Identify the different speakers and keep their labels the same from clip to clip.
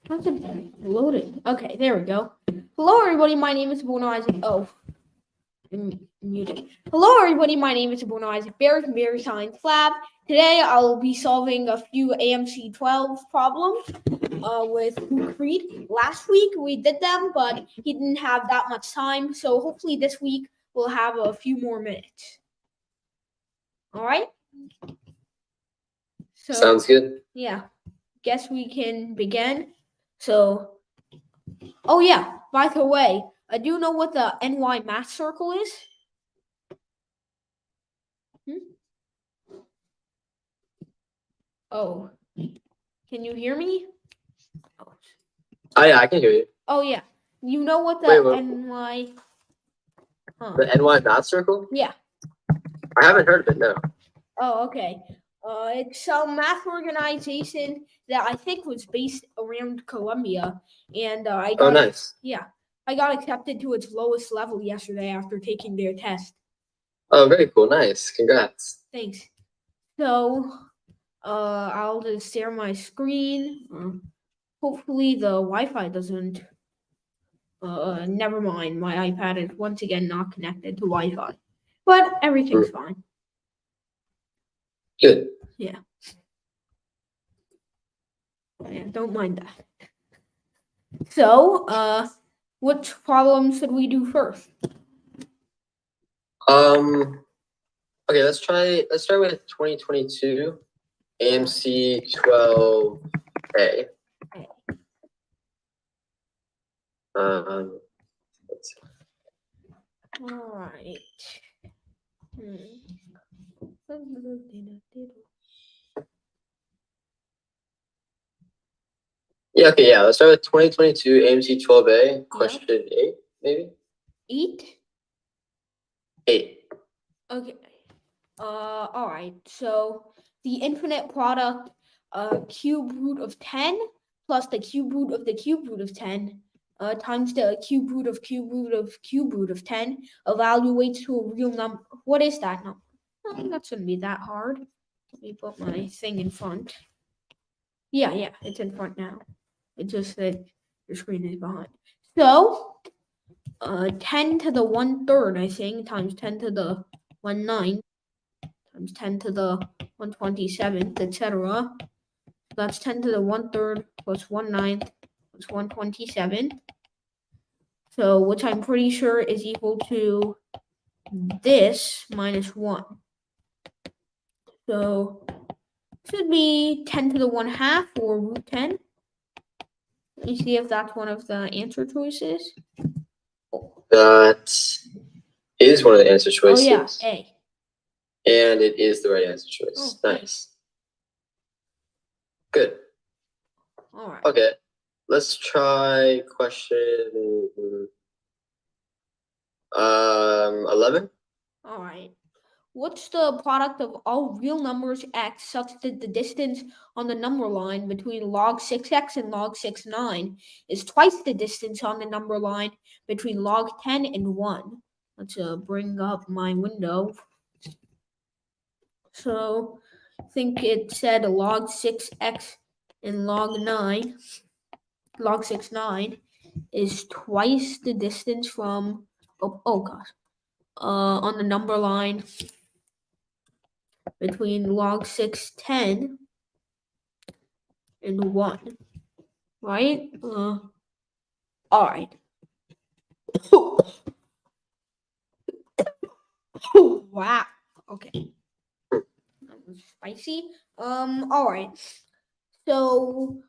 Speaker 1: How's it loaded? Okay, there we go. Hello, everybody. My name is Bruno Isaac. Oh, I'm muted. Hello, everybody. My name is Bruno Isaac Bears from Bears Science Lab. Today, I'll be solving a few AMC 12 problems with Luke Reed. Last week, we did them, but he didn't have that much time. So hopefully this week, we'll have a few more minutes. All right? So,
Speaker 2: sounds good.
Speaker 1: Yeah. Guess we can begin. So, oh yeah, by the way, do you know what the NY math circle is? Oh, can you hear me?
Speaker 2: Oh yeah, I can hear you.
Speaker 1: Oh yeah, you know what the
Speaker 2: Wait, what?
Speaker 1: NY?
Speaker 2: The NY math circle?
Speaker 1: Yeah.
Speaker 2: I haven't heard of it, no.
Speaker 1: Oh, okay. It's some math organization that I think was based around Columbia, and I got
Speaker 2: nice.
Speaker 1: I got accepted to its lowest level yesterday after taking their test.
Speaker 2: Oh, very cool. Nice. Congrats.
Speaker 1: Thanks. So, I'll just share my screen. Hopefully the Wi-Fi doesn't. Never mind. My iPad is once again not connected to Wi-Fi, but everything's fine.
Speaker 2: Good.
Speaker 1: Yeah, don't mind that. So, which problem should we do first?
Speaker 2: Okay, let's start with 2022 AMC 12A. Let's see.
Speaker 1: All right.
Speaker 2: Yeah, okay, yeah. Let's start with 2022 AMC 12A, question 8, maybe? 8.
Speaker 1: Okay. All right. So the infinite product, cube root of 10 plus the cube root of the cube root of 10, times the cube root of cube root of cube root of 10 evaluates to a real number. What is that number? That shouldn't be that hard. Let me put my thing in front. Yeah, it's in front now. It's just that your screen is behind. So, 10 to the 1/3, I think, times 10 to the 1/9 times 10 to the 127th, etc. That's 10 to the 1/3 plus 1/9 plus 127. So, which I'm pretty sure is equal to this minus 1. So, should be 10 to the 1/2 or root 10. Let me see if that's one of the answer choices.
Speaker 2: That is one of the answer choices.
Speaker 1: Oh, yeah, A.
Speaker 2: And it is the right answer choice.
Speaker 1: Oh,
Speaker 2: nice. Good.
Speaker 1: All right.
Speaker 2: Okay. Let's try question 11.
Speaker 1: All right. What's the product of all real numbers x such that the distance on the number line between log 6x and log 69 is twice the distance on the number line between log 10 and 1? Let's bring up my window. So I think it said log 6x and log 9, log 69 is twice the distance from, on the number line between log 610 and 1, right? All right. Wow. Okay. That was spicy. All right. So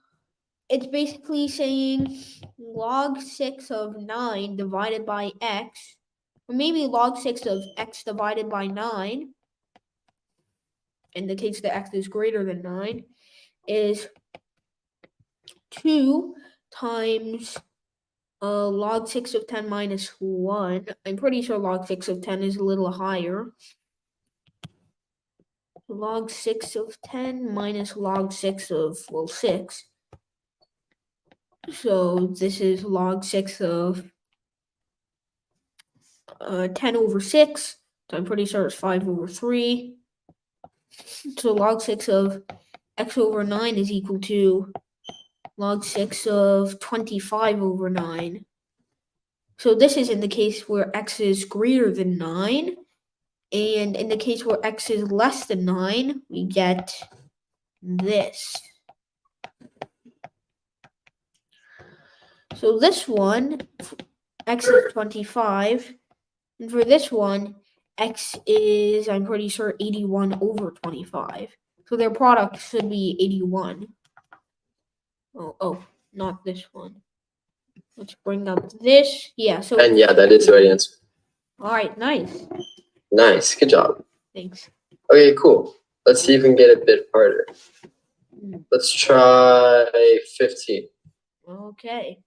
Speaker 1: it's basically saying log 6 of 9 divided by x, or maybe log 6 of x divided by 9, indicates that x is greater than 9, is 2 times log 6 of 10 minus 1. I'm pretty sure log 6 of 10 is a little higher. Log 6 of 10 minus log 6 of, 6. So this is log 6 of 10 over 6. So I'm pretty sure it's 5 over 3. So log 6 of x over 9 is equal to log 6 of 25 over 9. So this is in the case where x is greater than 9. And in the case where x is less than 9, we get this. So this one, x is 25. And for this one, x is, I'm pretty sure, 81 over 25. So their product should be 81. Oh, not this one. Let's bring up this. Yeah, so.
Speaker 2: And yeah, that is the right answer.
Speaker 1: All right, nice.
Speaker 2: Nice, good job.
Speaker 1: Thanks.
Speaker 2: Okay, cool. Let's see if we can get a bit harder. Let's try 15.
Speaker 1: Okay.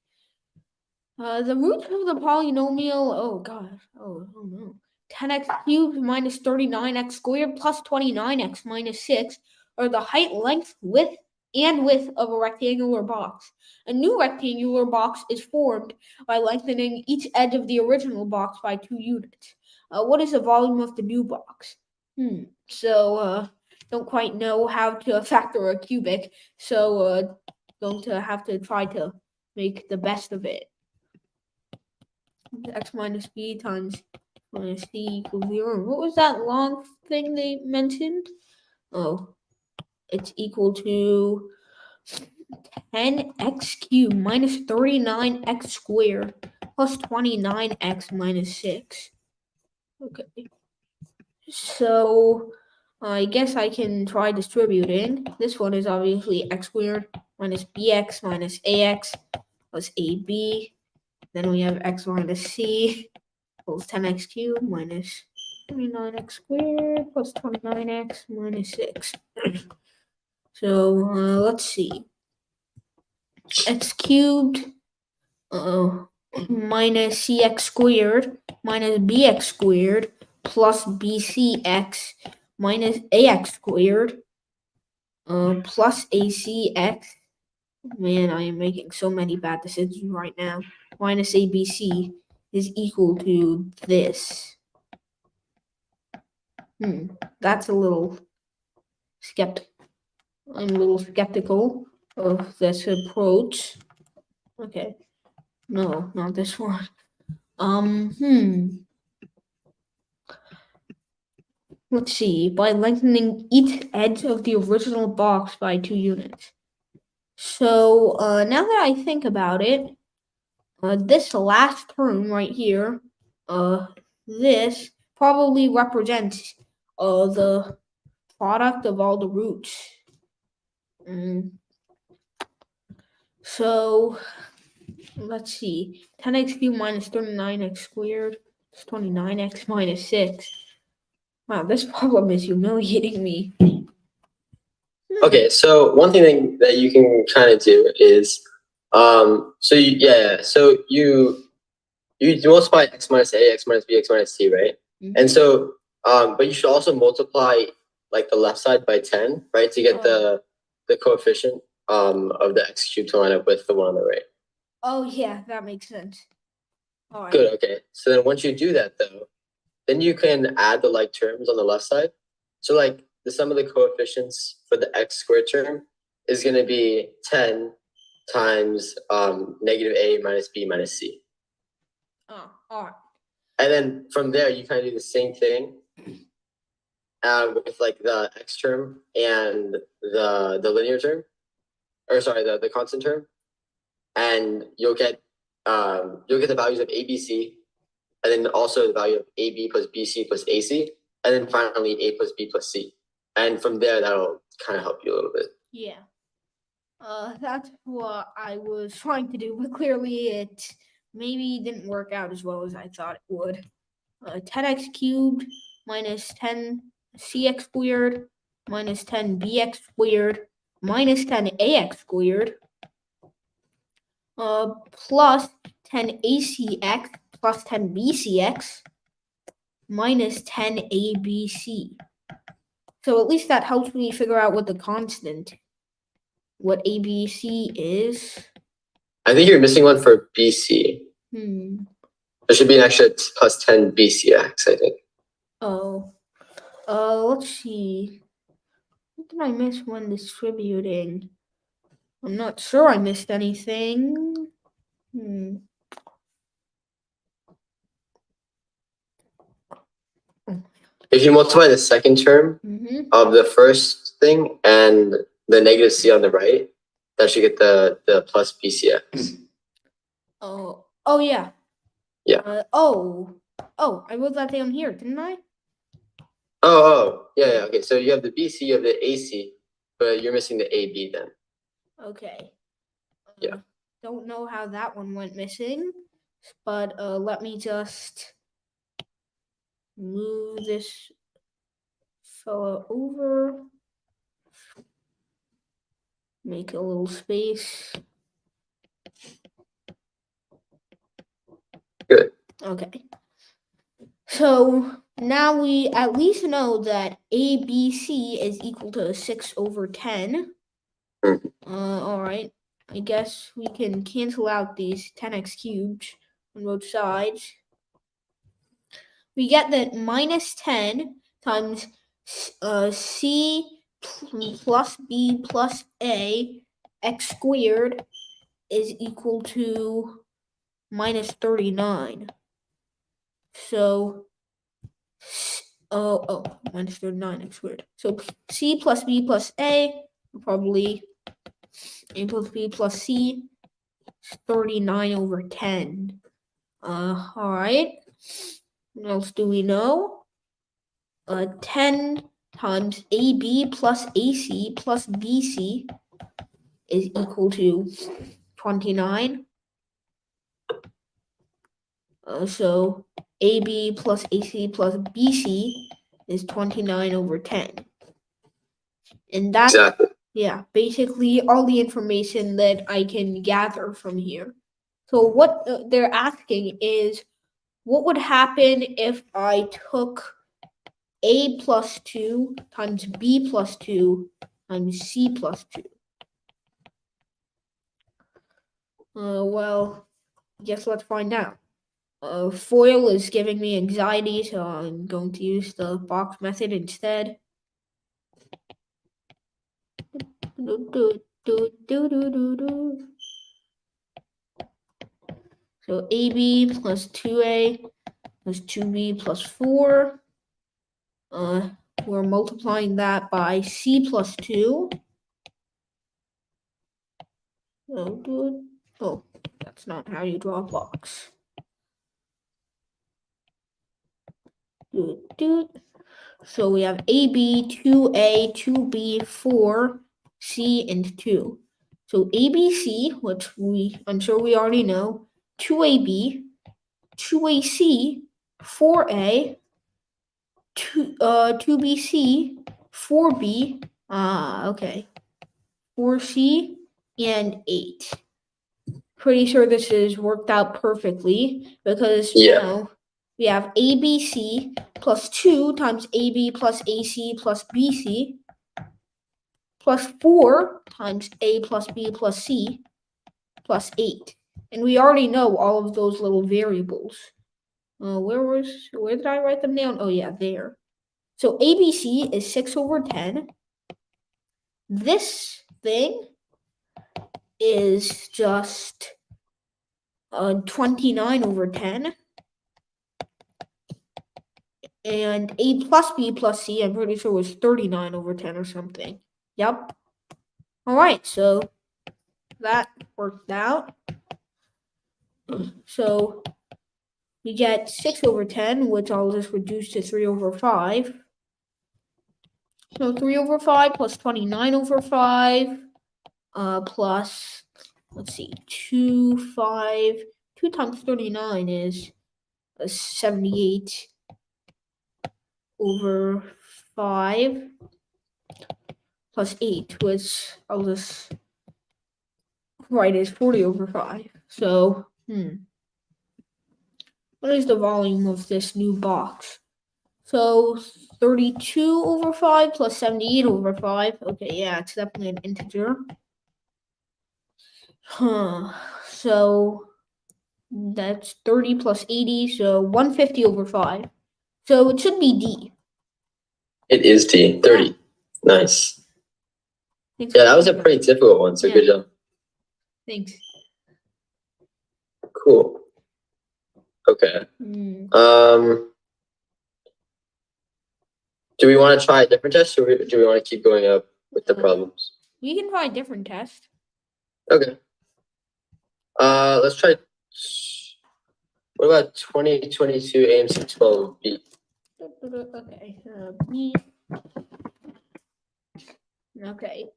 Speaker 1: The root of the polynomial, oh god, oh no. 10x cubed minus 39x squared plus 29x minus 6 are the height, length, width, and width of a rectangular box. A new rectangular box is formed by lengthening each edge of the original box by 2 units. What is the volume of the new box? So, don't quite know how to factor a cubic, so going to have to try to make the best of it. X minus b times minus c equals 0. What was that long thing they mentioned? Oh, it's equal to 10x cubed minus 39x squared plus 29x minus 6. Okay. So I guess I can try distributing. This one is obviously x squared minus bx minus ax plus ab. Then we have x minus c equals 10x cubed minus 29x squared plus 29x minus 6. So let's see. X cubed minus cx squared minus bx squared plus bcx minus ax squared plus acx. Man, I am making so many bad decisions right now. Minus abc is equal to this. That's a little I'm a little skeptical of this approach. Okay. No, not this one. Let's see. By lengthening each edge of the original box by 2 units. So now that I think about it, this last term right here, this probably represents the product of all the roots. So let's see. 10x cubed minus 39x squared is 29x minus 6. Wow, this problem is humiliating me.
Speaker 2: Okay, so one thing that you can kind of do is, so you multiply x minus a, x minus b, x minus c, right? And so, but you should also multiply like the left side by 10, right, to get the coefficient of the x cubed to line up with the one on the right.
Speaker 1: Oh yeah, that makes sense. All right.
Speaker 2: Good. Okay. So then once you do that though, then you can add the like terms on the left side. So like the sum of the coefficients for the x squared term is going to be 10 times negative a minus b minus c.
Speaker 1: Oh, all right.
Speaker 2: And then from there, you kind of do the same thing with like the x term and the linear term, or sorry, the constant term, and you'll get the values of a, b, c, and then also the value of ab plus bc plus ac, and then finally a plus b plus c. And from there, that'll kind of help you a little bit.
Speaker 1: Yeah. That's what I was trying to do, but clearly it maybe didn't work out as well as I thought it would. 10x cubed minus 10cx squared minus 10bx squared minus 10ax squared plus 10acx plus 10bcx minus 10abc. So at least that helps me figure out what the constant, what ABC is.
Speaker 2: I think you're missing one for BC. There should be an extra plus 10 BCX, I think.
Speaker 1: Oh. Let's see. What did I miss when distributing? I'm not sure I missed anything.
Speaker 2: If you multiply the second term of the first thing and the negative c on the right, that should get the plus bcx.
Speaker 1: Oh yeah.
Speaker 2: Yeah.
Speaker 1: I wrote that down here, didn't I?
Speaker 2: Yeah. Okay, so you have the bc, you have the ac, but you're missing the ab then.
Speaker 1: Okay.
Speaker 2: Yeah.
Speaker 1: Don't know how that one went missing, but let me just move this fella over. Make a little space.
Speaker 2: Good.
Speaker 1: Okay. So now we at least know that ABC is equal to 6 over 10. All right. I guess we can cancel out these 10x cubed on both sides. We get that minus 10 times c plus b plus a x squared is equal to minus 39. So, minus 39 x squared. So c plus b plus a, probably a plus b plus c, 39 over 10. All right. What else do we know? 10 times AB plus AC plus BC is equal to 29. So AB plus AC plus BC is 29 over 10. And that's basically all the information that I can gather from here. So what they're asking is, what would happen if I took A plus 2 times B plus 2 times C plus 2? Well, I guess let's find out. FOIL is giving me anxiety, so I'm going to use the box method instead. So AB plus 2A plus 2B plus 4. We're multiplying that by C plus 2. Oh, that's not how you draw a box. So we have AB, 2A, 2B, 4, C, and 2. So ABC, which I'm sure we already know, 2AB, 2AC, 4A, 2BC, 4B, okay, 4C, and 8. Pretty sure this is worked out perfectly because now we have ABC plus 2 times AB plus AC plus BC plus 4 times A plus B plus C plus 8. And we already know all of those little variables. Where did I write them down? Oh yeah, there. So ABC is 6 over 10. This thing is just 29 over 10. And A plus B plus C, I'm pretty sure was 39 over 10 or something. Yep. All right, so that worked out. So we get 6 over 10, which I'll just reduce to 3 over 5. So 3 over 5 plus 29 over 5, plus, let's see, 2 times 39 is 78 over 5 plus 8, which I'll just write as 40 over 5. So, what is the volume of this new box? So 32 over 5 plus 78 over 5. Okay, yeah, it's definitely an integer. So that's 30 plus 80, so 150 over 5. So it should be D.
Speaker 2: It is D, 30. Nice.
Speaker 1: Thanks
Speaker 2: Yeah,
Speaker 1: for
Speaker 2: that was a
Speaker 1: feedback.
Speaker 2: pretty difficult one. So
Speaker 1: Yeah.
Speaker 2: good job.
Speaker 1: Thanks.
Speaker 2: Cool. Okay. Do we want to try a different test, or do we want to keep going up with the problems?
Speaker 1: We can try a different test.
Speaker 2: Okay. Let's try. What about 2022 AMC 12B?
Speaker 1: Okay. B. Okay.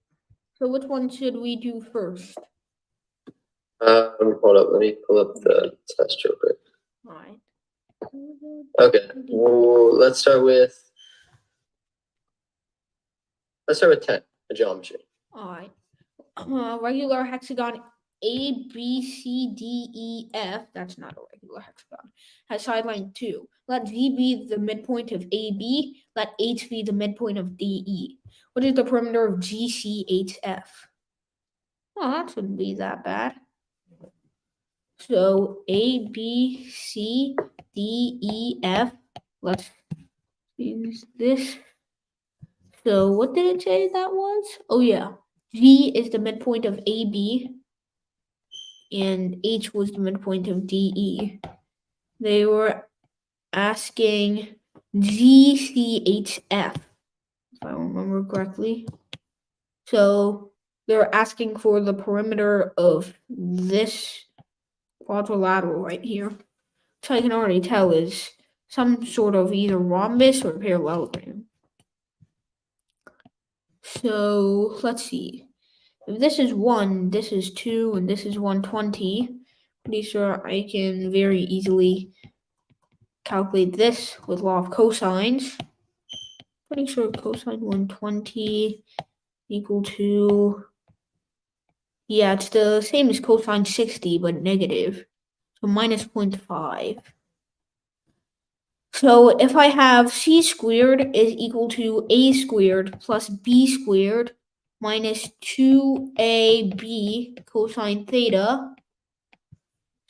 Speaker 1: So which one should we do first?
Speaker 2: Hold up. Let me pull up the test real quick.
Speaker 1: All right.
Speaker 2: Okay. Well, let's start with 10, the geometry.
Speaker 1: All right. Regular hexagon A, B, C, D, E, F. That's not a regular hexagon. Has side length 2. Let Z be the midpoint of AB. Let H be the midpoint of DE. What is the perimeter of GCHF? Well, that shouldn't be that bad. So A, B, C, D, E, F. Let's use this. So what did it say that was? Oh yeah. G is the midpoint of AB and H was the midpoint of DE. They were asking GCHF, if I remember correctly. So they're asking for the perimeter of this quadrilateral right here, which I can already tell is some sort of either rhombus or parallelogram. So let's see. If this is 1, this is 2, and this is 120, pretty sure I can very easily calculate this with law of cosines. Pretty sure cosine 120 equal to, yeah, it's the same as cosine 60, but negative. So minus 0.5. So if I have c squared is equal to a squared plus b squared minus 2ab cosine theta.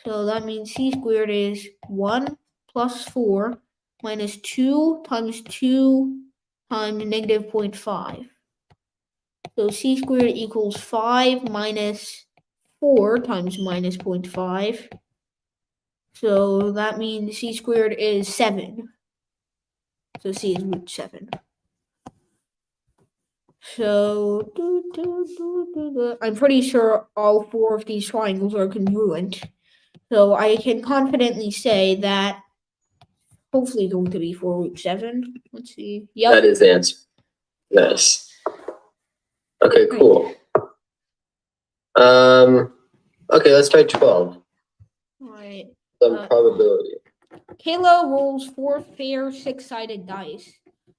Speaker 1: So that means c squared is 1 plus 4 minus 2 times 2 times negative 0.5. So c squared equals 5 minus 4 times minus 0.5. So that means c squared is 7. So c is root 7. So I'm pretty sure all 4 of these triangles are congruent. So I can confidently say that hopefully going to be 4 root 7. Let's see. Yep.
Speaker 2: That is the answer. Nice. Okay, cool. Okay, let's try 12.
Speaker 1: All right.
Speaker 2: Some probability.
Speaker 1: Kayla rolls 4 fair 6-sided dice.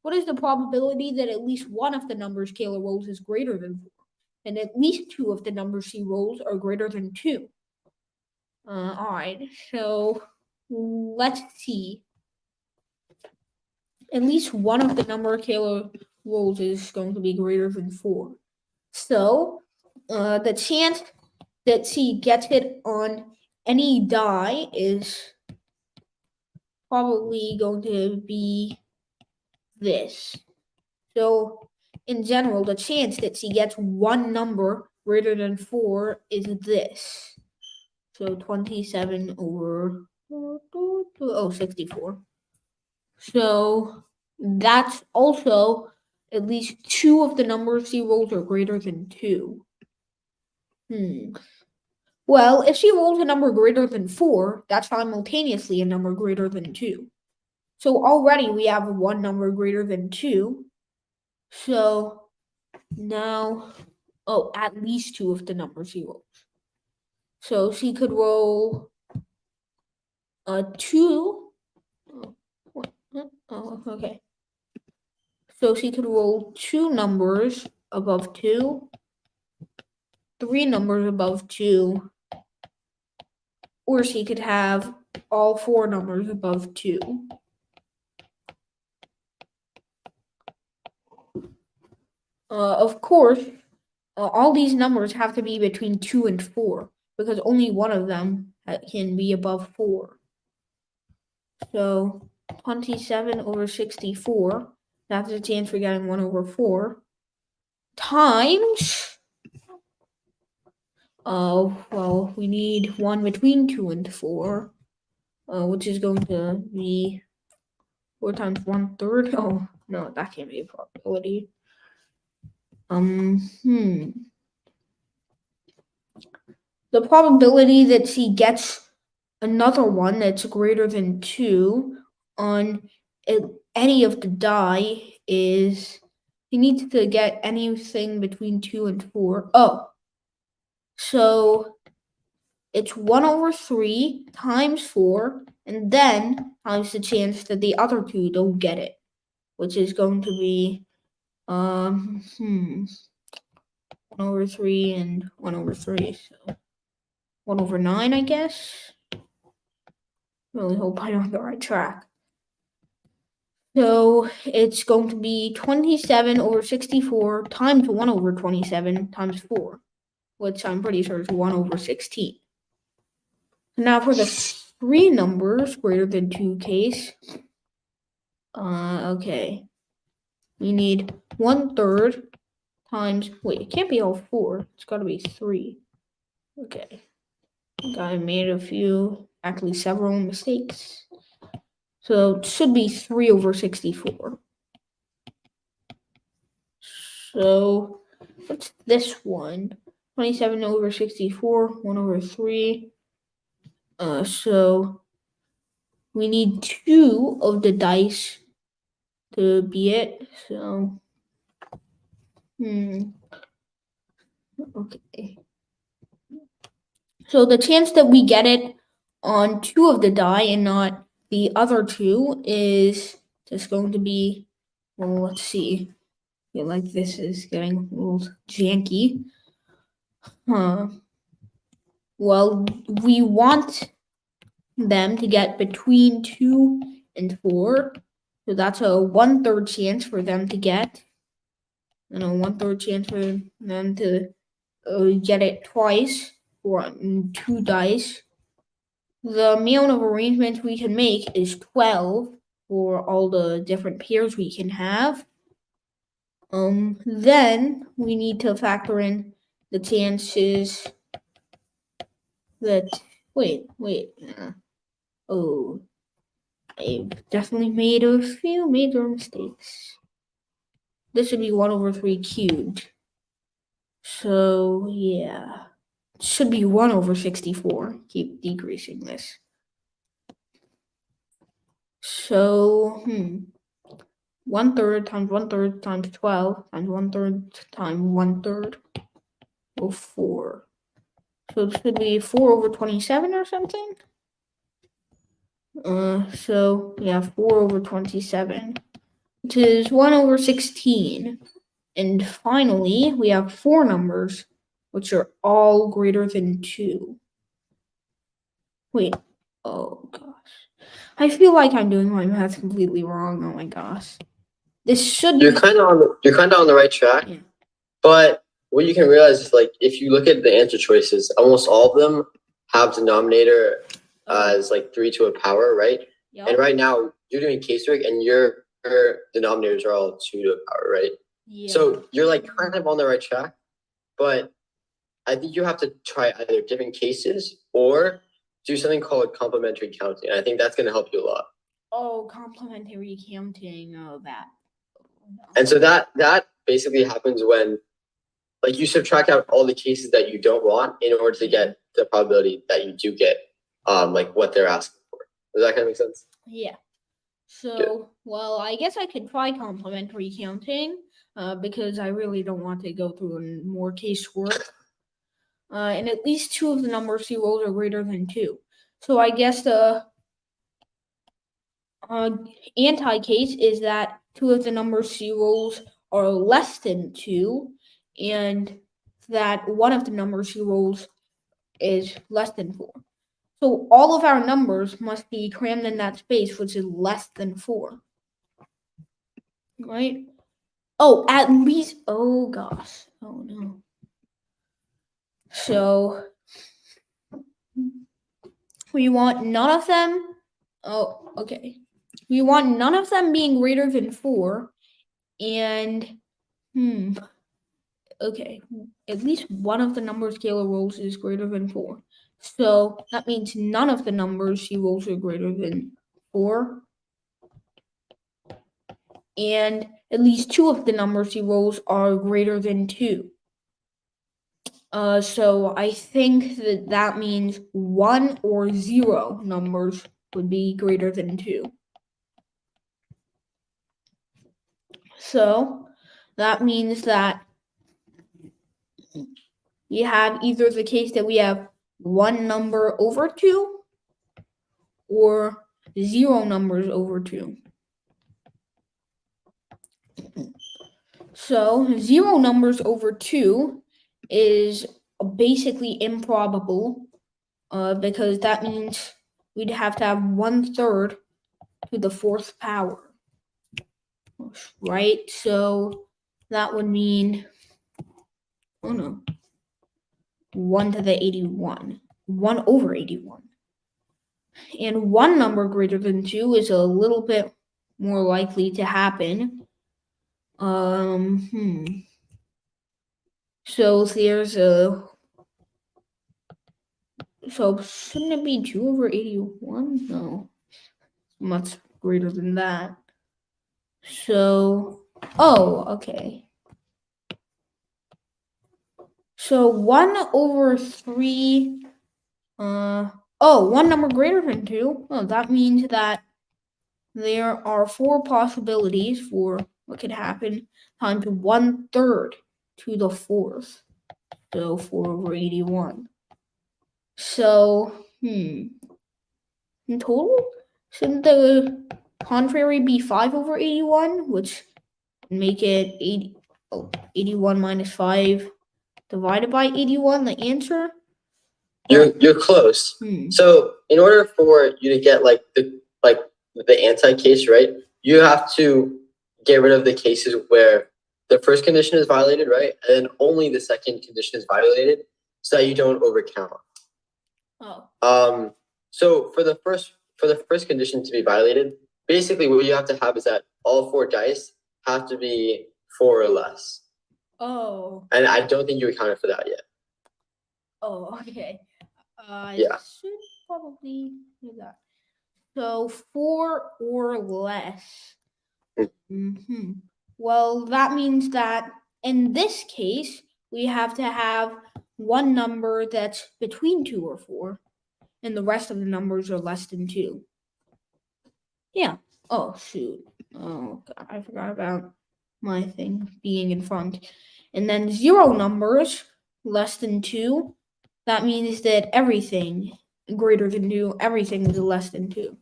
Speaker 1: What is the probability that at least one of the numbers Kayla rolls is greater than 4? And at least 2 of the numbers she rolls are greater than 2. All right, so let's see. At least one of the number Kayla rolls is going to be greater than 4. So the chance that she gets it on any die is probably going to be this. So in general, the chance that she gets one number greater than 4 is this. So 27 over 64. So that's also at least 2 of the numbers she rolls are greater than 2. Well, if she rolls a number greater than 4, that's simultaneously a number greater than 2. So already we have one number greater than 2. So now, at least 2 of the numbers she rolls. So she could roll 2. Okay. So she could roll 2 numbers above 2, 3 numbers above 2, or she could have all 4 numbers above 2. Of course, all these numbers have to be between 2 and 4 because only one of them can be above 4. So 27 over 64, that's the chance for getting 1 over 4, times Well, we need one between 2 and 4, which is going to be 4 times 1/3. Oh, no, that can't be a probability. The probability that she gets another one that's greater than 2 on any of the die is he needs to get anything between 2 and 4. Oh, so it's 1/3 times 4, and then times the chance that the other two don't get it, which is going to be 1/3 and 1/3. So 1/9, I guess. Really hope I'm on the right track. So it's going to be 27/64 times 1/27 times 4, which I'm pretty sure is 1/16. Now for the 3 numbers greater than 2 case, okay, we need 1/3 times, wait, it can't be all 4, it's got to be 3. Okay, I think I made actually several mistakes. So it should be 3/64. So what's this one? 27/64, 1/3. So we need 2 of the dice to be it. So okay. So the chance that we get it on 2 of the die and not the other 2 is just going to be, well, let's see. I feel like this is getting a little janky. Well, we want them to get between 2 and 4. So that's a 1/3 chance for them to get. And a 1/3 chance for them to get it twice or 2 dice. The amount of arrangements we can make is 12 for all the different pairs we can have. Then we need to factor in the chances that wait. Oh, I've definitely made a few major mistakes. This should be 1/3 cubed. So yeah, it should be 1/64. Keep decreasing this. So 1/3 times 1/3 times 12 times 1/3 times 1/3 of 4. So it should be 4/27 or something. So yeah, 4/27, which is 1/16. And finally, we have 4 numbers, which are all greater than 2. Wait, oh gosh. I feel like I'm doing my math completely wrong. Oh my gosh. This should be...
Speaker 2: You're kind of on the right track.
Speaker 1: Yeah.
Speaker 2: But what you can realize is, like, if you look at the answer choices, almost all of them have denominator as like 3 to a power, right?
Speaker 1: Yep.
Speaker 2: And right now you're doing casework and your denominators are all 2 to a power, right?
Speaker 1: Yeah.
Speaker 2: So you're like kind of on the right track, but I think you have to try either different cases or do something called complementary counting. And I think that's going to help you a lot.
Speaker 1: Oh, complementary counting. Oh, that.
Speaker 2: And so that basically happens when, like, you subtract out all the cases that you don't want in order to get the probability that you do get, like, what they're asking for. Does that kind of make sense?
Speaker 1: Yeah. So, well, I guess I could try complementary counting, because I really don't want to go through more casework. And at least 2 of the numbers she rolls are greater than 2. So I guess the anti-case is that 2 of the numbers she rolls are less than 2, and that 1 of the numbers she rolls is less than 4. So all of our numbers must be crammed in that space, which is less than 4. Right? Oh, at least, oh gosh. Oh no. So we want none of them. Oh, okay. We want none of them being greater than 4. And okay, at least one of the number of scalar rolls is greater than 4. So that means none of the numbers she rolls are greater than 4. And at least 2 of the numbers she rolls are greater than 2. So I think that means 1 or 0 numbers would be greater than 2. So that means that we have either the case that we have 1 number over 2 or 0 numbers over 2. So 0 numbers over 2 is basically improbable because that means we'd have to have 1/3 to the 4th power. Right? So that would mean, 1 to the 81. 1 over 81. And one number greater than 2 is a little bit more likely to happen. So there's so shouldn't it be 2 over 81? No. Much greater than that. So, okay. So 1 over 3, one number greater than 2. Oh, that means that there are 4 possibilities for what could happen times 1/3 to the 4th. So 4 over 81. So, in total, shouldn't the contrary be 5 over 81, which would make it 81 minus 5 divided by 81, the answer?
Speaker 2: You're close. So in order for you to get like the anti-case, right, you have to get rid of the cases where the first condition is violated, right, and then only the second condition is violated, so that you don't overcount. So for the first condition to be violated, basically what you have to have is that all 4 dice have to be 4 or less. And I don't think you accounted for that yet.
Speaker 1: Okay.
Speaker 2: Yeah.
Speaker 1: Should probably do that. So 4 or less. Well, that means that in this case, we have to have one number that's between 2 or 4, and the rest of the numbers are less than 2. Yeah. Oh, shoot. Oh, God, I forgot about my thing being in front. And then 0 numbers less than 2. That means that everything greater than 2, everything is less than 2.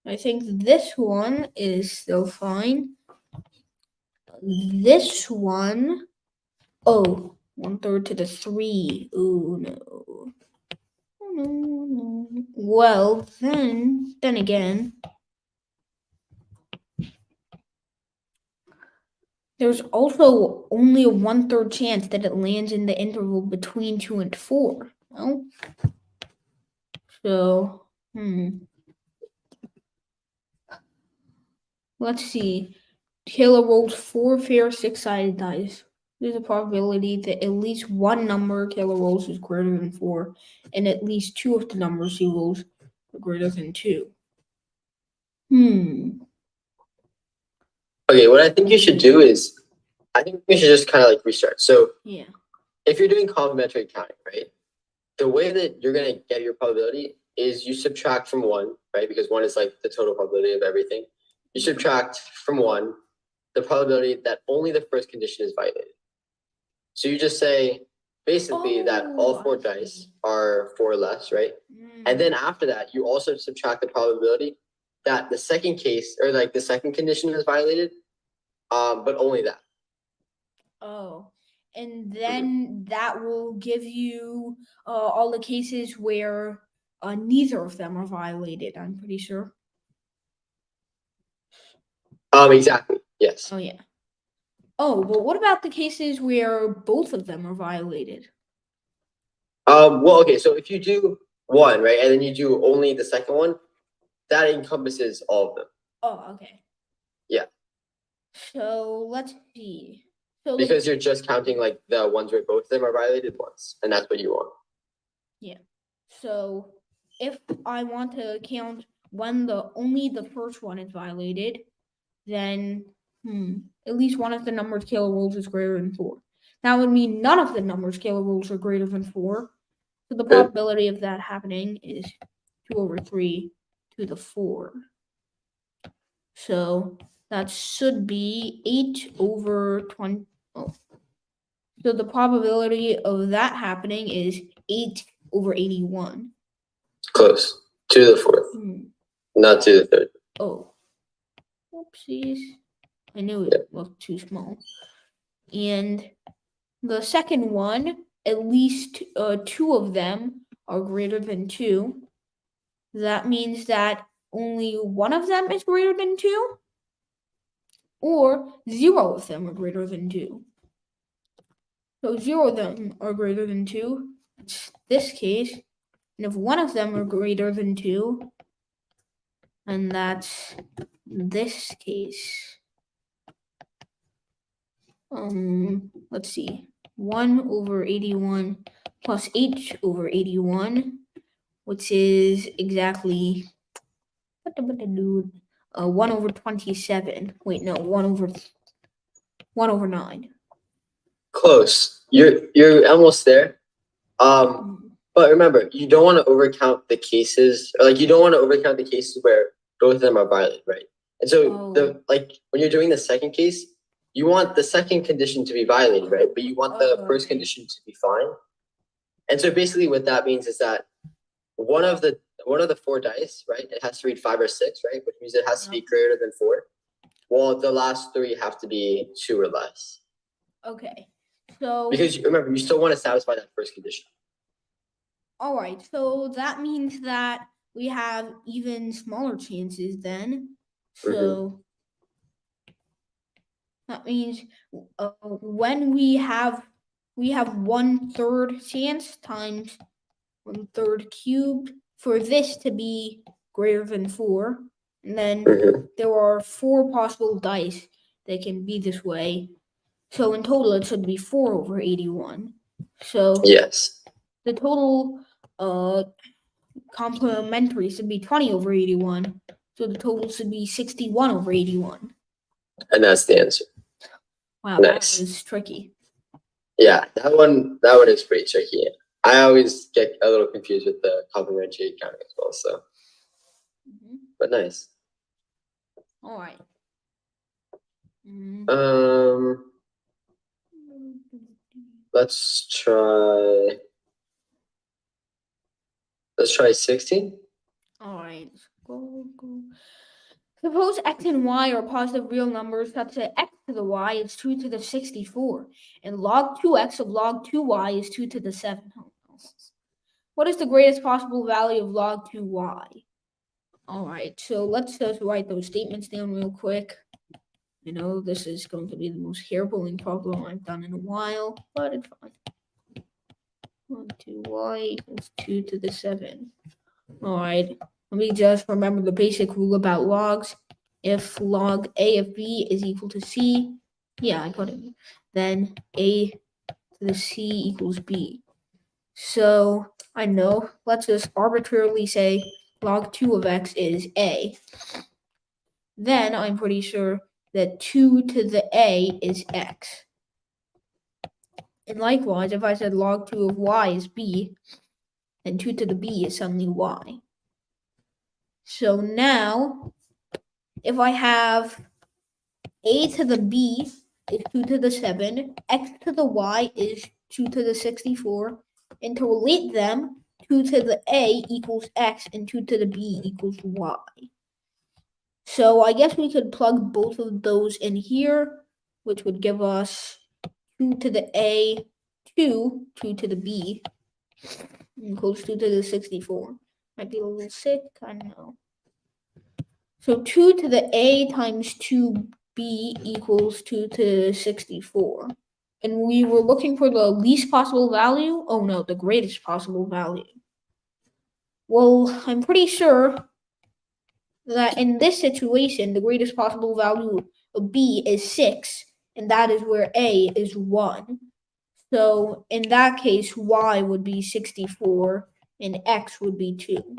Speaker 1: I think this one is still fine. This one, 1/3 to the 3. Oh no. No. Well, then again, there's also only a 1/3 chance that it lands in the interval between 2 and 4. No? So, let's see. Taylor rolls 4 fair 6-sided dice. There's a probability that at least one number Taylor rolls is greater than 4, and at least 2 of the numbers he rolls are greater than 2.
Speaker 2: Okay, what I think you should do is, I think we should just kind of like restart. So
Speaker 1: Yeah.
Speaker 2: If you're doing complementary counting, right, the way that you're going to get your probability is you subtract from 1, right, because 1 is like the total probability of everything. You subtract from 1 the probability that only the first condition is violated. So you just say basically that all 4 dice are 4 or less, right? And then after that, you also subtract the probability that the second case or like the second condition is violated, but only that.
Speaker 1: And then that will give you all the cases where neither of them are violated, I'm pretty sure.
Speaker 2: Exactly. Yes.
Speaker 1: Oh, yeah. But what about the cases where both of them are violated?
Speaker 2: Well, okay, so if you do 1, right, and then you do only the second one, that encompasses all of them.
Speaker 1: Oh, okay.
Speaker 2: Yeah.
Speaker 1: So let's see. So
Speaker 2: Because you're just counting like the ones where both of them are violated once, and that's what you want.
Speaker 1: So if I want to count when only the first one is violated, then at least one of the number scalar rules is greater than 4. That would mean none of the number scalar rules are greater than 4. So the probability of that happening is 2 over 3 to the 4. So that should be 8 over 20. Oh. So the probability of that happening is 8 over 81.
Speaker 2: Close. To the fourth. Not to the third.
Speaker 1: Oh. Oopsies. I knew it looked too small. And the second one, at least 2 of them are greater than 2. That means that only one of them is greater than 2, or 0 of them are greater than 2. So 0 of them are greater than 2. It's this case. And if one of them are greater than 2, and that's this case. Let's see. 1 over 81 plus 8 over 81, which is exactly 1 over 27. Wait, no, 1 over 9.
Speaker 2: Close. You're almost there. But remember, you don't want to overcount the cases, or like you don't want to overcount the cases where both of them are violated, right? And so when you're doing the second case, you want the second condition to be violated, right? But you want the first condition to be fine. And so basically what that means is that one of the 4 dice, right? It has to read 5 or 6, right? Which means it has to be greater than 4. Well, the last 3 have to be 2 or less.
Speaker 1: Okay. So
Speaker 2: because remember, you still want to satisfy that first condition.
Speaker 1: All right. So that means that we have even smaller chances then. So that means when we have 1/3 chance times 1/3 cubed for this to be greater than 4, and then there are 4 possible dice that can be this way. So in total, it should be 4 over 81. So
Speaker 2: yes,
Speaker 1: the total complementary should be 20 over 81. So the total should be 61 over 81.
Speaker 2: And that's the answer.
Speaker 1: Wow, nice. That was tricky.
Speaker 2: Yeah, that one is pretty tricky. I always get a little confused with the complementary counting as well. So, but nice.
Speaker 1: All right.
Speaker 2: Let's try 16.
Speaker 1: All right. Go. Suppose x and y are positive real numbers such that x to the y is 2 to the 64, and log 2x of log 2y is 2 to the 7. What is the greatest possible value of log 2y? All right, so let's just write those statements down real quick. I know this is going to be the most hair-pulling problem I've done in a while, but it's fine. Log 2y equals 2 to the 7. All right. Let me just remember the basic rule about logs. If log a of b is equal to c, I put it, then a to the c equals b. So I know, let's just arbitrarily say log 2 of x is a. Then I'm pretty sure that 2 to the a is x. And likewise, if I said log 2 of y is b, then 2 to the b is suddenly y. So now, if I have a to the b is 2 to the 7, x to the y is 2 to the 64, and to relate them, 2 to the a equals x and 2 to the b equals y. So I guess we could plug both of those in here, which would give us 2 to the a, 2 to the b equals 2 to the 64. Might be a little sick, I don't know. So 2 to the a times 2b equals 2 to 64. And we were looking for the least possible value? Oh no, the greatest possible value. Well, I'm pretty sure that in this situation, the greatest possible value of b is 6, and that is where A is 1. So in that case, Y would be 64 and X would be 2.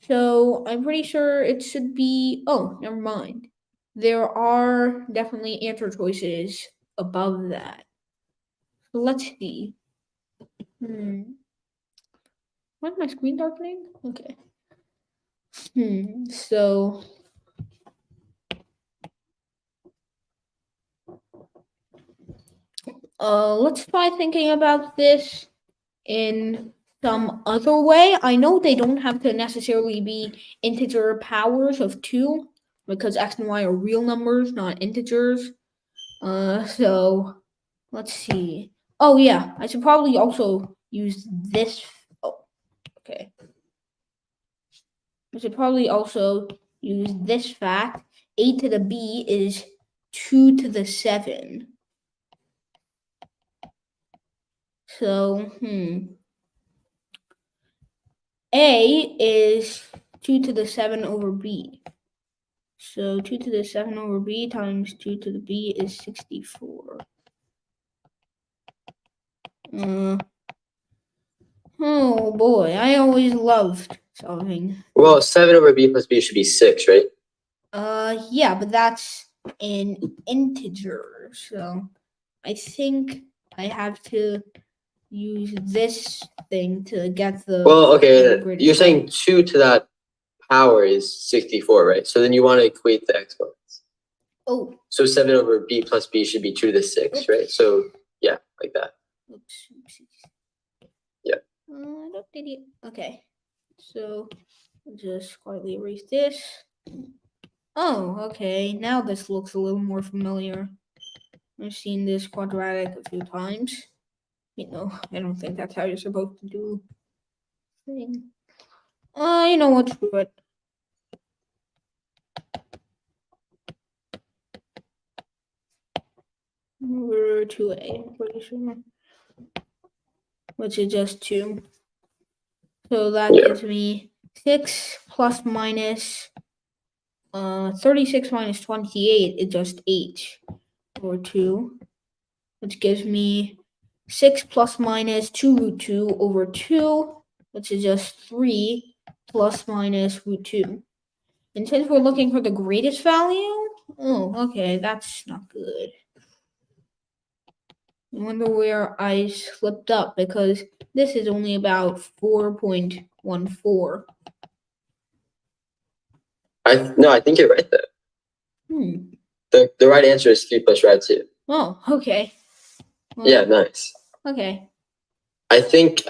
Speaker 1: So I'm pretty sure it should be, oh, never mind. There are definitely answer choices above that. So let's see. Why is my screen darkening? Okay. So let's try thinking about this in some other way. I know they don't have to necessarily be integer powers of 2 because x and y are real numbers, not integers. So let's see. Oh yeah, I should probably also use this. Oh, okay. I should probably also use this fact. A to the b is 2 to the 7. So, A is 2 to the 7 over b. So 2 to the 7 over b times 2 to the b is 64. Oh boy, I always loved solving.
Speaker 2: Well, 7 over b plus b should be 6, right?
Speaker 1: Yeah, but that's an integer, so I think I have to use this thing to get the.
Speaker 2: Well, okay,
Speaker 1: greatest
Speaker 2: you're saying
Speaker 1: value.
Speaker 2: 2 to that power is 64, right? So then you want to equate the exponents.
Speaker 1: Oh,
Speaker 2: So 7 over b plus b should be 2 to the 6,
Speaker 1: Oops.
Speaker 2: right? So yeah, like that.
Speaker 1: oops.
Speaker 2: Yeah.
Speaker 1: Okay, so I'll just quietly erase this. Oh, okay, now this looks a little more familiar. I've seen this quadratic a few times. Wait, no, I don't think that's how you're supposed to do thing. You know what, screw it. Over 2a, I'm pretty sure. Which is just 2. So that gives me 6 plus minus 36 minus 28 is just 8 over 2, which gives me 6 plus minus 2 root 2 over 2, which is just 3 plus minus root 2. And since we're looking for the greatest value, oh, okay, that's not good. I wonder where I slipped up because this is only about 4.14.
Speaker 2: I think you're right there. The right answer is 3 plus rad 2.
Speaker 1: Oh, okay. Well,
Speaker 2: Yeah, nice.
Speaker 1: Okay.
Speaker 2: I think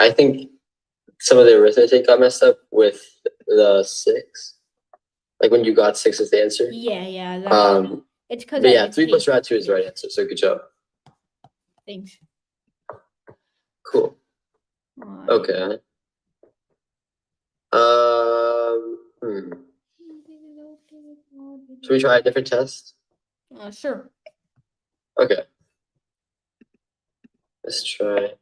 Speaker 2: some of the arithmetic got messed up with the 6. Like when you got 6 as the answer.
Speaker 1: Yeah. It's because
Speaker 2: but yeah, 3 plus rad 2 is the right answer. So good job.
Speaker 1: Thanks.
Speaker 2: Cool. Okay. Should we try a different test?
Speaker 1: Sure.
Speaker 2: Okay. Let's try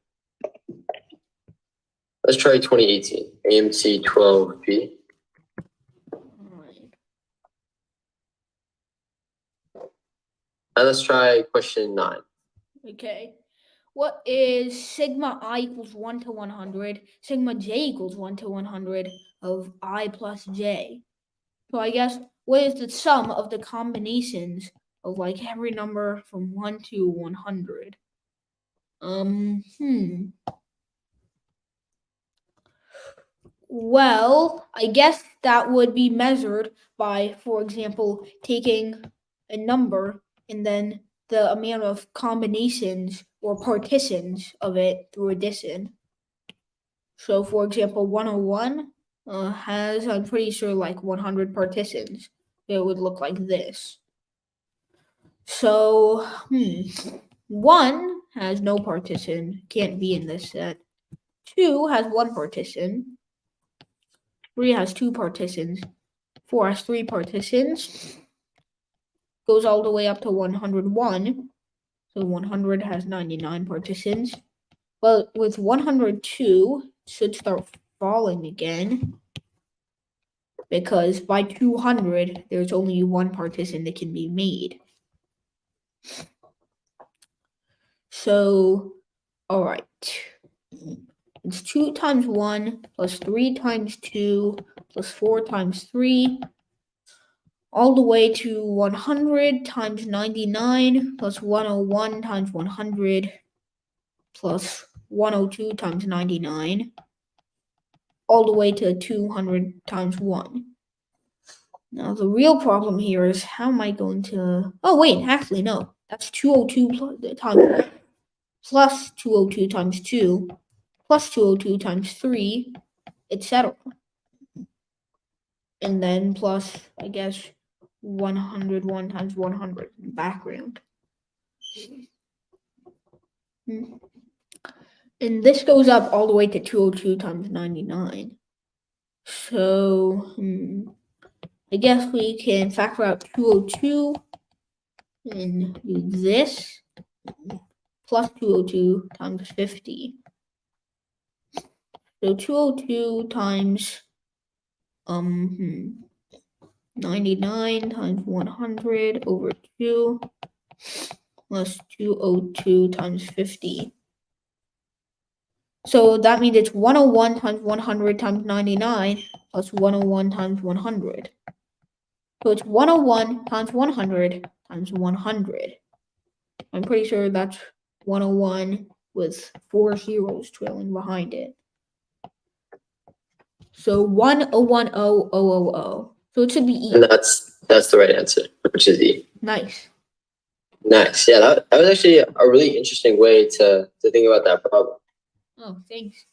Speaker 2: 2018 AMC 12B. And let's try question 9.
Speaker 1: Okay. What is sigma I equals 1 to 100, sigma j equals 1 to 100 of I plus j? So I guess what is the sum of the combinations of like every number from 1 to 100? Well, I guess that would be measured by, for example, taking a number and then the amount of combinations or partitions of it through addition. So, for example, 101 has, I'm pretty sure, like 100 partitions. It would look like this. So, 1 has no partition, can't be in this set. 2 has 1 partition. 3 has 2 partitions. 4 has 3 partitions. Goes all the way up to 101. So 100 has 99 partitions. But with 102, it should start falling again. Because by 200, there's only 1 partition that can be made. So, all right. It's 2 times 1 plus 3 times 2 plus 4 times 3 all the way to 100 times 99 plus 101 times 100 plus 102 times 99 all the way to 200 times 1. Now the real problem here is how am I going to... Oh wait, actually no. That's 202 times 1 plus 202 times 2 plus 202 times 3, etc. And then plus, I guess, 101 times 100 in the background. And this goes up all the way to 202 times 99. So, I guess we can factor out 202 and do this plus 202 times 50. So 202 times 99 times 100 over 2 plus 202 times 50. So that means it's 101 times 100 times 99 plus 101 times 100. So it's 101 times 100 times 100. I'm pretty sure that's 101 with 4 zeros trailing behind it. So 1010000. So it should be E.
Speaker 2: And that's the right answer, which is E.
Speaker 1: Nice.
Speaker 2: Nice. Yeah, that was actually a really interesting way to think about that problem.
Speaker 1: Oh, thanks.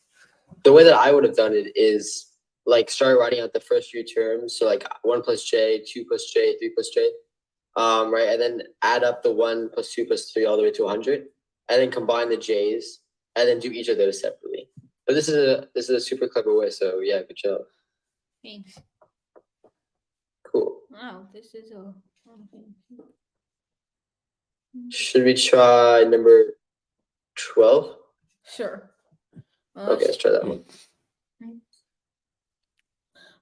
Speaker 2: The way that I would have done it is like start writing out the first few terms. So like 1 plus J, 2 plus J, 3 plus J. Right, and then add up the 1 plus 2 plus 3 all the way to 100, and then combine the J's, and then do each of those separately. But this is a super clever way. So yeah, good job.
Speaker 1: Thanks.
Speaker 2: Cool.
Speaker 1: Wow, this is a...
Speaker 2: Should we try number 12?
Speaker 1: Sure.
Speaker 2: Okay, let's try that one.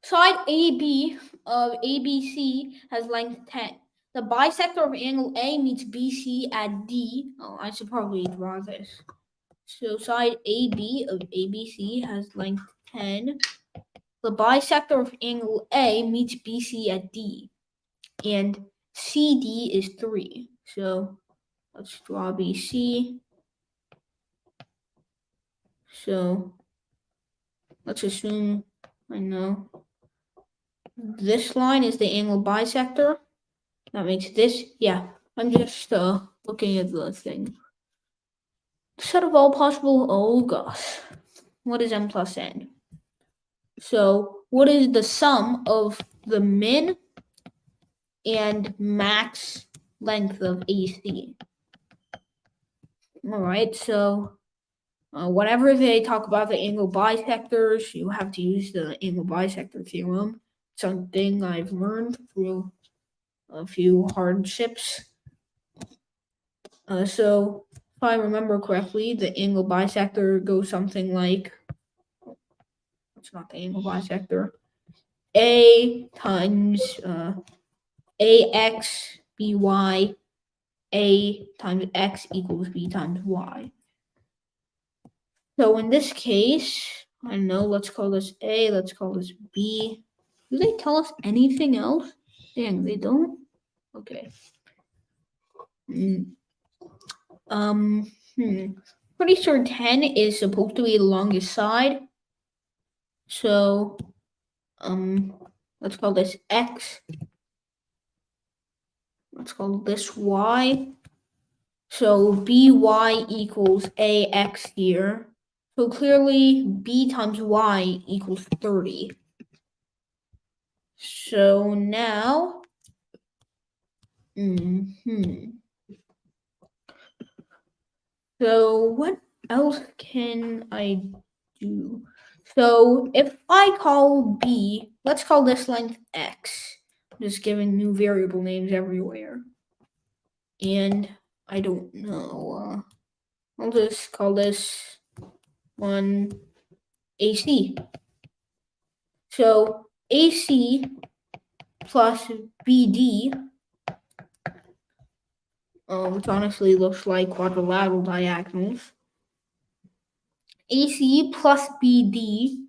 Speaker 1: Side AB of ABC has length 10. The bisector of angle A meets BC at D. Oh, I should probably draw this. So side AB of ABC has length 10. The bisector of angle A meets BC at D. And CD is 3. So let's draw BC. So let's assume I know this line is the angle bisector. That makes this, yeah. I'm just looking at the thing. Set of all possible, oh gosh. What is m plus n? So what is the sum of the min and max length of AC? All right, so whenever they talk about the angle bisectors, you have to use the angle bisector theorem. Something I've learned through a few hardships. So if I remember correctly, the angle bisector goes something like, it's not the angle bisector, A times AX BY, A times X equals B times Y. So in this case, I don't know, let's call this A, let's call this B. Do they tell us anything else? Dang, they don't? Okay. Pretty sure 10 is supposed to be the longest side. So, let's call this X. Let's call this Y. So BY equals AX here. So clearly B times Y equals 30. So now, so what else can I do? So if I call B, let's call this length X. I'm just giving new variable names everywhere. And I don't know. I'll just call this one AC. So AC plus BD which honestly looks like quadrilateral diagonals. AC plus BD.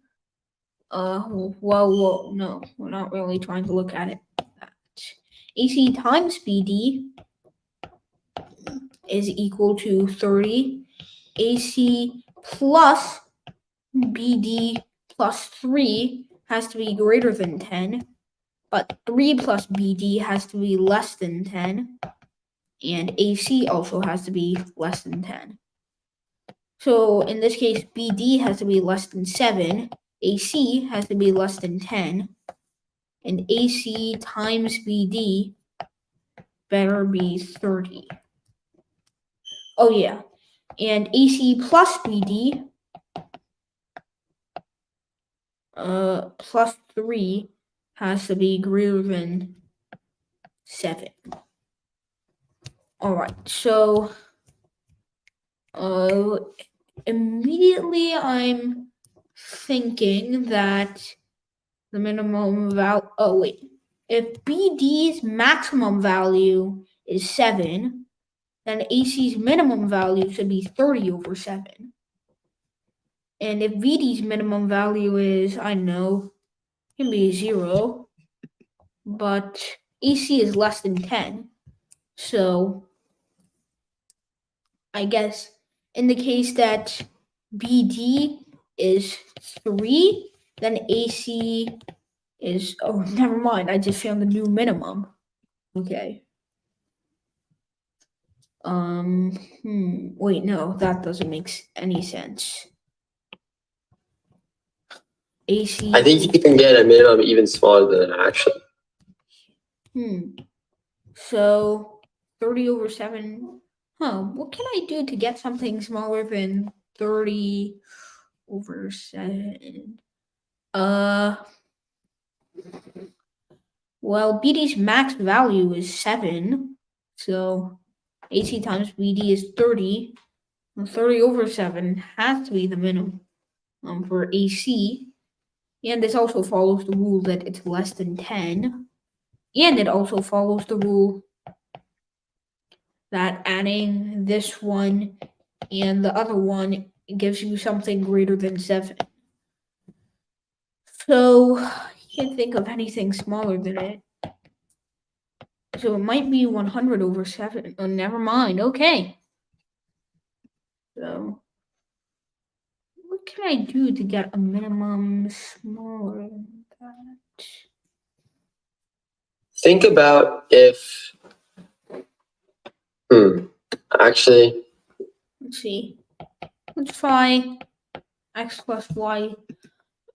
Speaker 1: Well, no, we're not really trying to look at it. AC times BD is equal to 30. AC plus BD plus 3 has to be greater than 10, but 3 plus BD has to be less than 10, and AC also has to be less than 10. So in this case, BD has to be less than 7, AC has to be less than 10, and AC times BD better be 30. Oh yeah, and AC plus BD plus 3 has to be greater than 7. Alright, so immediately I'm thinking that the minimum value, if BD's maximum value is 7, then AC's minimum value should be 30 over 7. And if VD's minimum value is, I don't know, can be 0, but AC is less than 10. So I guess in the case that BD is 3, then AC is, oh, never mind. I just found the new minimum. Okay. Wait, no, that doesn't make any sense. AC.
Speaker 2: I think you can get a minimum even smaller than that, actually.
Speaker 1: So 30 over 7. What can I do to get something smaller than 30 over 7? Well, BD's max value is 7. So AC times BD is 30. 30 over 7 has to be the minimum for AC. And this also follows the rule that it's less than 10. And it also follows the rule that adding this one and the other one gives you something greater than 7. So you can't think of anything smaller than it. So it might be 100 over 7. Oh, never mind. Okay. So what can I do to get a minimum smaller than that?
Speaker 2: Think about if, actually,
Speaker 1: Let's see. Let's try x plus y.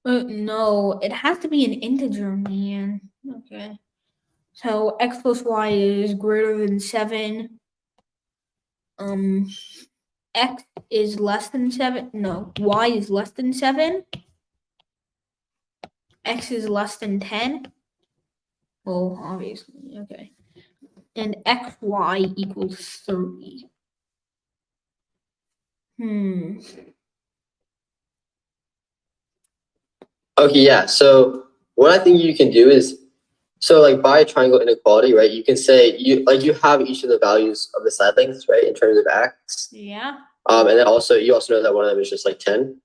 Speaker 1: No, it has to be an integer, man. Okay. So x plus y is greater than 7. X is less than 7. No, y is less than 7. X is less than 10. Well, obviously, okay. And xy equals 30.
Speaker 2: okay, yeah. So what I think you can do is, so like by triangle inequality, right? You can say you have each of the values of the side lengths, right, in terms of x.
Speaker 1: Yeah.
Speaker 2: And then also you also know that one of them is just like 10.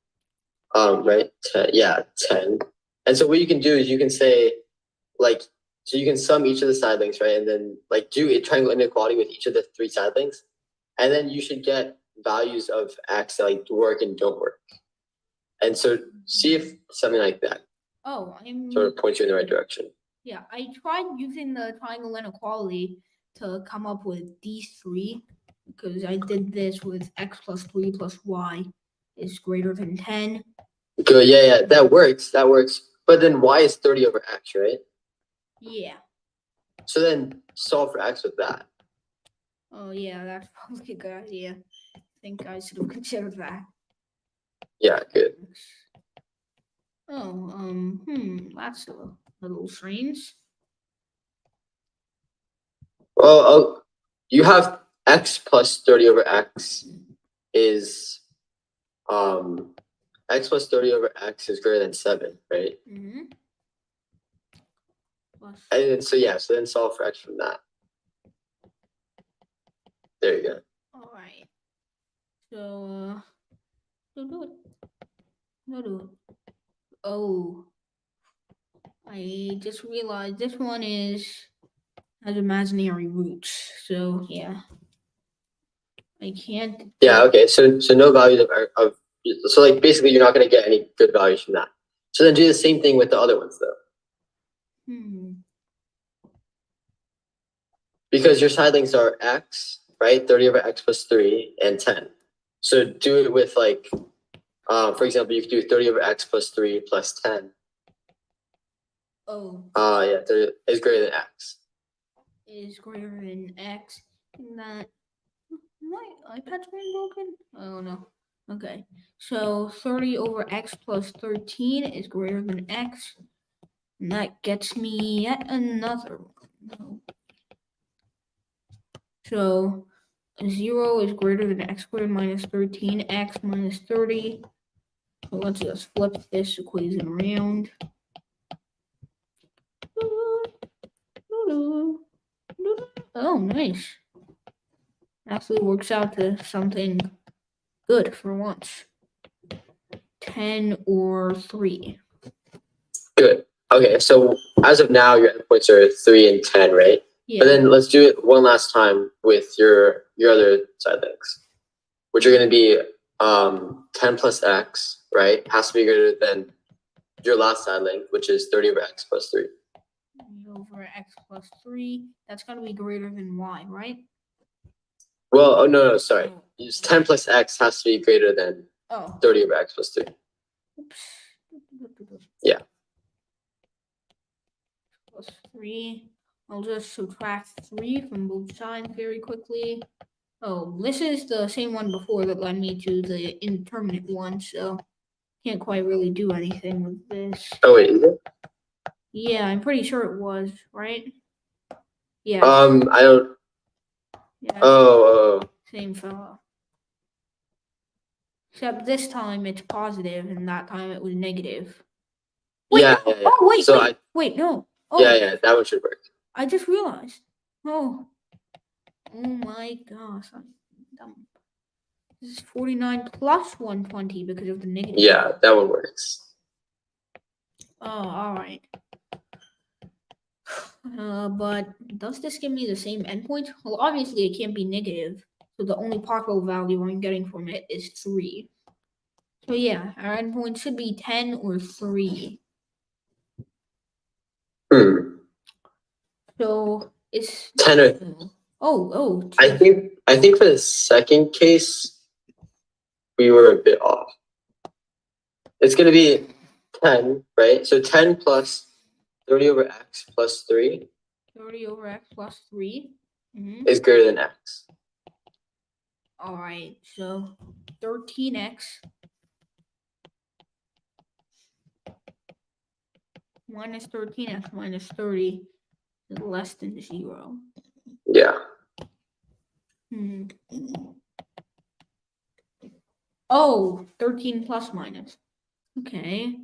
Speaker 2: Right? 10, yeah, 10. And so what you can do is you can say like, so you can sum each of the side lengths, right? And then like do a triangle inequality with each of the 3 side lengths. And then you should get values of x that like work and don't work. And so see if something like that sort of points you in the right direction.
Speaker 1: Yeah, I tried using the triangle inequality to come up with these 3 because I did this with x plus 3 plus y is greater than 10.
Speaker 2: Good, yeah, that works. But then y is 30 over x, right?
Speaker 1: Yeah.
Speaker 2: So then solve for x with that.
Speaker 1: Oh yeah, that's probably a good idea. I think I should have considered that.
Speaker 2: Yeah, good.
Speaker 1: Oh, that's a little strange.
Speaker 2: Well, you have x plus 30 over x is x plus 30 over x is greater than 7, right?
Speaker 1: Mm-hmm.
Speaker 2: And then, so then solve for x from that. There you go.
Speaker 1: All right. So, do it. Oh, I just realized this one has imaginary roots. So yeah, I can't.
Speaker 2: Yeah. Okay. So no values of so like basically you're not going to get any good values from that. So then do the same thing with the other ones though, because your side lengths are x, right? 30 over x plus 3 and 10. So do it with like, for example, you could do 30 over x plus 3 plus 10.
Speaker 1: Oh.
Speaker 2: Yeah, 30 is greater than x.
Speaker 1: Is greater than x. And that my iPad's been broken. I don't know. Okay, so 30 over x plus 13 is greater than x. And that gets me yet another one. No. So 0 is greater than x squared minus 13, x minus 30. So let's just flip this equation around. Oh, nice. Actually works out to something good for once. 10 or 3.
Speaker 2: Good. Okay, so as of now, your endpoints are 3 and 10, right?
Speaker 1: Yeah.
Speaker 2: But then let's do it one last time with your other side lengths, which are going to be 10 plus x, right? Has to be greater than your last side length, which is 30 over x plus 3.
Speaker 1: Over x plus 3. That's got to be greater than y, right?
Speaker 2: Well, oh, no, sorry. It's 10 plus x has to be greater than 30 over x plus 3.
Speaker 1: Oops.
Speaker 2: Yeah.
Speaker 1: Plus 3. I'll just subtract 3 from both sides very quickly. Oh, this is the same one before that led me to the indeterminate one, so can't quite really do anything with this.
Speaker 2: Oh, wait, is it?
Speaker 1: Yeah, I'm pretty sure it was, right? Yeah.
Speaker 2: I don't.
Speaker 1: Yeah,
Speaker 2: Oh.
Speaker 1: same fellow. Except this time it's positive, and that time it was negative. Wait,
Speaker 2: Yeah,
Speaker 1: no.
Speaker 2: yeah, yeah.
Speaker 1: Oh, wait,
Speaker 2: So
Speaker 1: wait, no. Oh,
Speaker 2: yeah, that one should work.
Speaker 1: I just realized. Oh my gosh, I'm dumb. This is 49 plus 120 because of the negative.
Speaker 2: Yeah, that one works.
Speaker 1: Oh, all right. But does this give me the same endpoint? Well, obviously it can't be negative, so the only possible value I'm getting from it is 3. So yeah, our endpoint should be 10 or 3. So it's
Speaker 2: 10 or
Speaker 1: oh.
Speaker 2: I think for the second case we were a bit off. It's gonna be 10, right? So 10 plus 30 over x plus 3
Speaker 1: 30 over x plus 3
Speaker 2: is greater than x.
Speaker 1: All right, so 13x minus 13x minus 30 is less than 0.
Speaker 2: Yeah.
Speaker 1: Oh, 13 plus minus. Okay.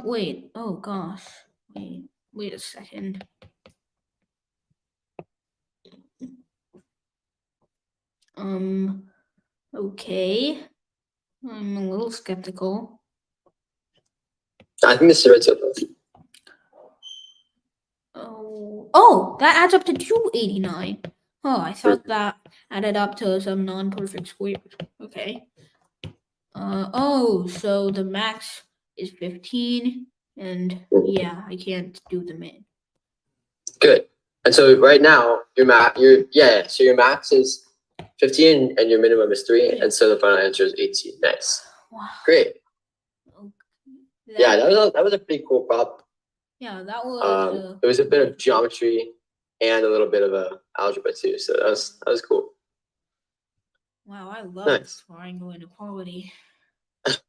Speaker 1: Wait. Oh gosh. Wait a second. Okay. I'm a little skeptical.
Speaker 2: I think this is right so far.
Speaker 1: Oh, that adds up to 289. Oh, I thought that added up to some non-perfect squares. Okay. So the max is 15, and yeah, I can't do the min.
Speaker 2: Good. And so right now your so your max is 15 and your minimum is 3, and so the final answer is 18. Nice.
Speaker 1: Wow.
Speaker 2: Great.
Speaker 1: Okay.
Speaker 2: Yeah, that was a pretty cool problem.
Speaker 1: Yeah, that was.
Speaker 2: It was a bit of geometry and a little bit of algebra too, so that was cool.
Speaker 1: Wow, I love triangle inequality.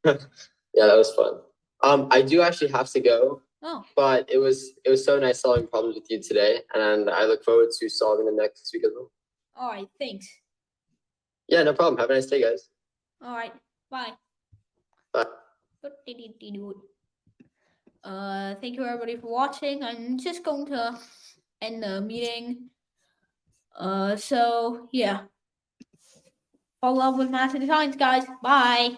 Speaker 2: Yeah, that was fun. I do actually have to go.
Speaker 1: Oh.
Speaker 2: But it was so nice solving problems with you today, and I look forward to solving them next week as well.
Speaker 1: All right, thanks.
Speaker 2: Yeah, no problem. Have a nice day, guys.
Speaker 1: All right, bye.
Speaker 2: Bye.
Speaker 1: Thank you everybody for watching. I'm just going to end the meeting. So yeah. Fall in love with math and science, guys. Bye.